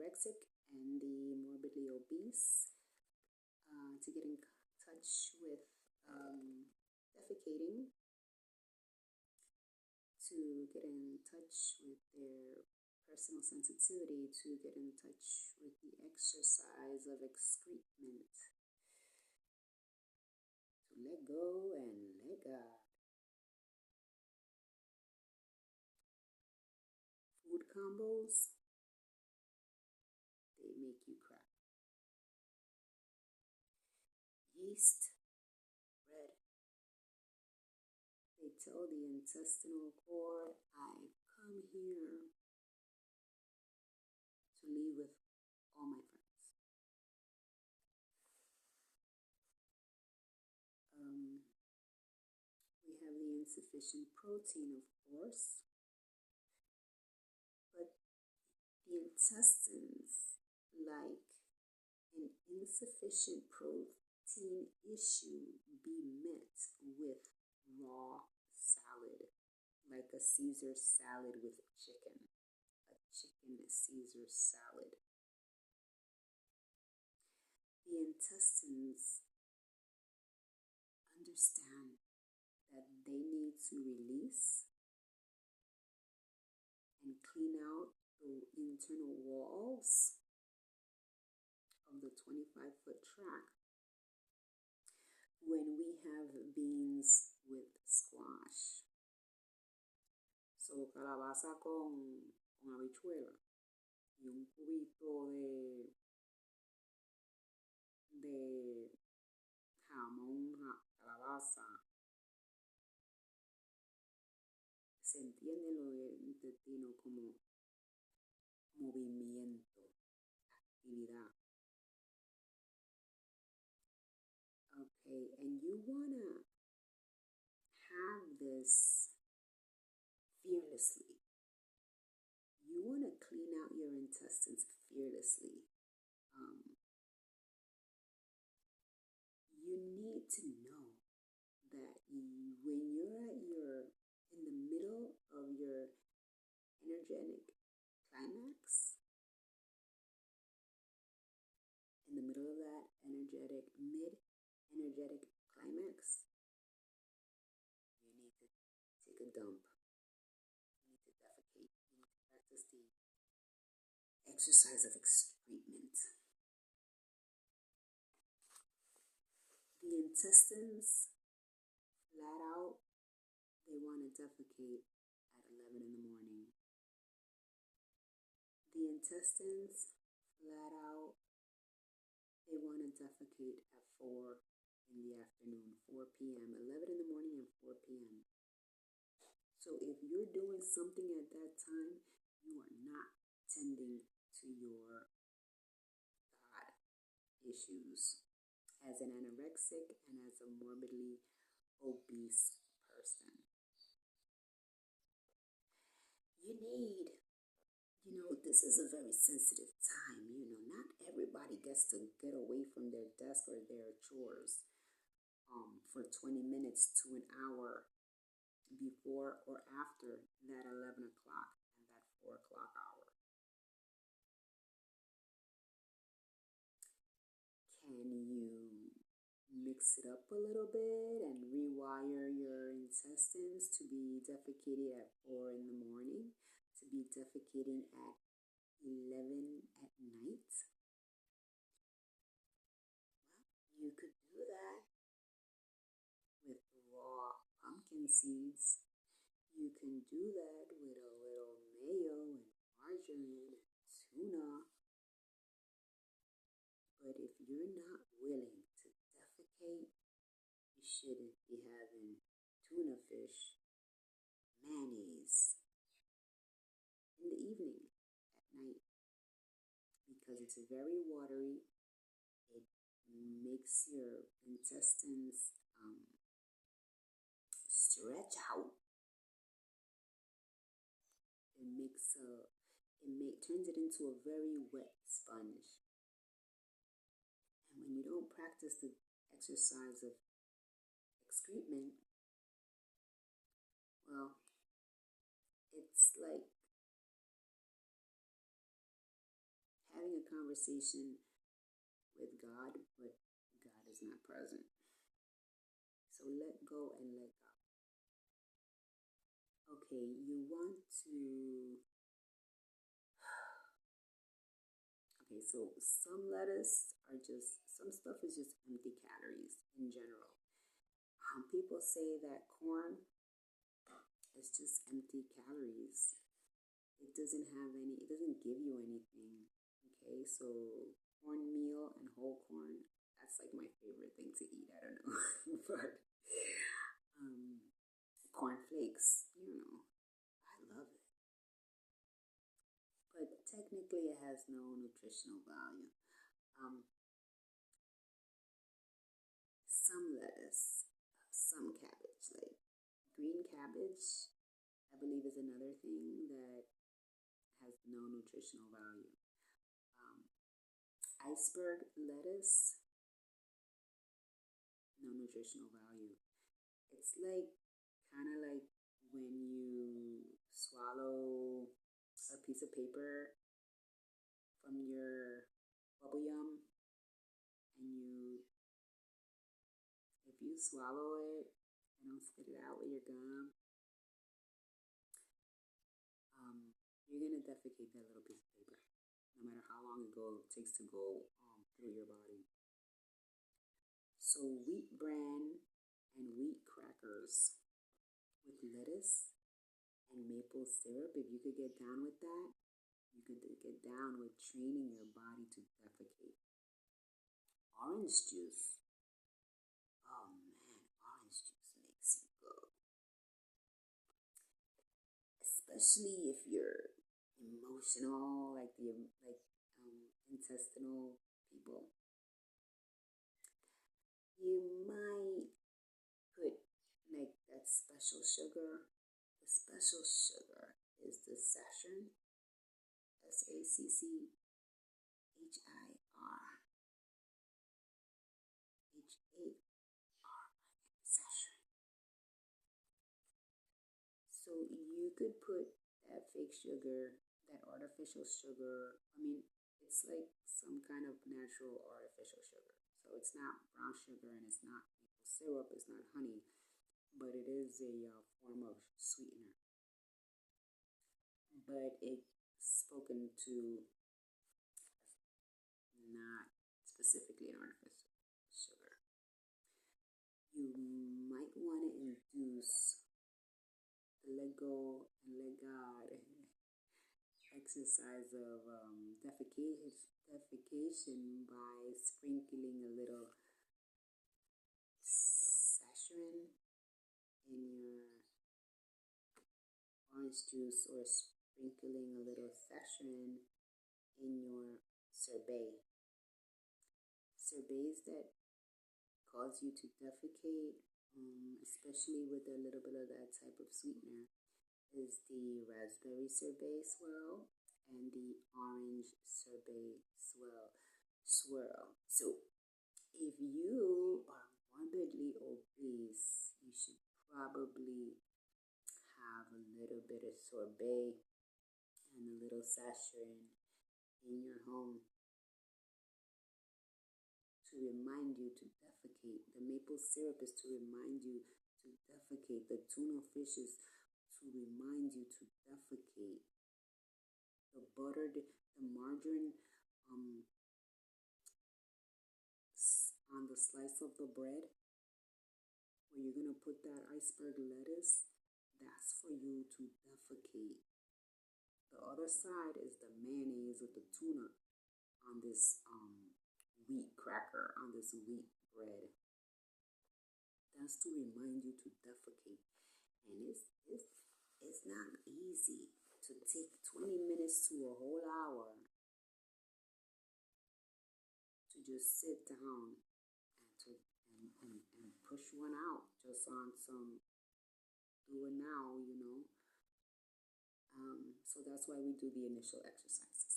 anorexic and the morbidly obese, to get in touch with defecating, to get in touch with their personal sensitivity, to get in touch with the exercise of excrement, to let go and let God. Food combos, they make you cry. Yeast, bread. They tell the intestinal cord, I come here to leave with all my friends. We have the insufficient protein, of course, but the intestines like an insufficient protein issue be met with raw salad, like a Caesar salad with chicken, a chicken Caesar salad. The intestines understand that they need to release and clean out the internal walls of the 25-foot tract when we have beans with squash. So calabaza con habichuela y un cubito de jamón calabaza. Se entiende lo del intestino como movimiento, actividad. Okay, and you wanna have this fearlessly. You wanna clean out your intestines fearlessly. You need to know that when you're in the middle of your energetic climax, in the middle of that mid-energetic climax, you need to take a dump. You need to defecate. You need to practice the exercise of excrement. The intestines, flat out, they want to defecate at 11 in the morning. The intestines, flat out, they want to defecate at 4 in the afternoon, 4 p.m., 11 in the morning and 4 p.m. So if you're doing something at that time, you are not tending to your God issues as an anorexic and as a morbidly obese person. This is a very sensitive time. Not everybody gets to get away from their desk or their chores for 20 minutes to an hour before or after that 11 o'clock and that 4 o'clock hour. Can you mix it up a little bit and rewire your intestines to be defecating at 4 in the morning, to be defecating at 11 at night? Well, you could do that with raw pumpkin seeds. You can do that with a little mayo and margarine and tuna. But if you're not willing to defecate, you shouldn't be having tuna fish, mayonnaise in the evening, at night, because it's very watery. It makes your intestines stretch out. Turns it into a very wet sponge. And when you don't practice the exercise of excrement, well, it's like having conversation with God, but God is not present. So let go and let go. Okay, you want to. Okay, so some lettuce are just, some stuff is just empty calories in general. People say that corn is just empty calories. It doesn't have any, it doesn't give you anything. Okay, so cornmeal and whole corn, that's like my favorite thing to eat. I don't know. But cornflakes, I love it. But technically, it has no nutritional value. Some lettuce, some cabbage, like green cabbage, I believe is another thing that has no nutritional value. Iceberg lettuce, no nutritional value. It's like kind of like when you swallow a piece of paper from your bubble yum and if you swallow it and don't spit it out with your gum, you're going to defecate that little piece of paper, no matter how long it takes to go through your body. So wheat bran and wheat crackers with lettuce and maple syrup, if you could get down with that, you could get down with training your body to defecate. Orange juice. Oh man, orange juice makes you go. Especially if you're emotional, like intestinal people. You might put like that special sugar. The special sugar is the saccharin, SACCHIR, saccharin. So you could put that fake sugar, that artificial sugar. I mean, it's like some kind of natural artificial sugar. So it's not brown sugar and it's not maple syrup, it's not honey, but it is a form of sweetener. But it's spoken to not specifically an artificial sugar. You might want to induce the let go and let God exercise of defecation by sprinkling a little saccharin in your orange juice or sprinkling a little saccharin in your sorbet. Sorbets that cause you to defecate, especially with a little bit of that type of sweetener, is the raspberry sorbet swirl and the orange sorbet swirl. So if you are morbidly obese, you should probably have a little bit of sorbet and a little saccharin in your home to remind you to defecate. The maple syrup is to remind you to defecate. The tuna fish is to remind you to defecate. The butter, the margarine on the slice of the bread, where you're going to put that iceberg lettuce, that's for you to defecate. The other side is the mayonnaise with the tuna on this wheat cracker, on this wheat bread. That's to remind you to defecate. And it's not easy to take 20 minutes to a whole hour to just sit down and push one out just on some do it now, So that's why we do the initial exercise.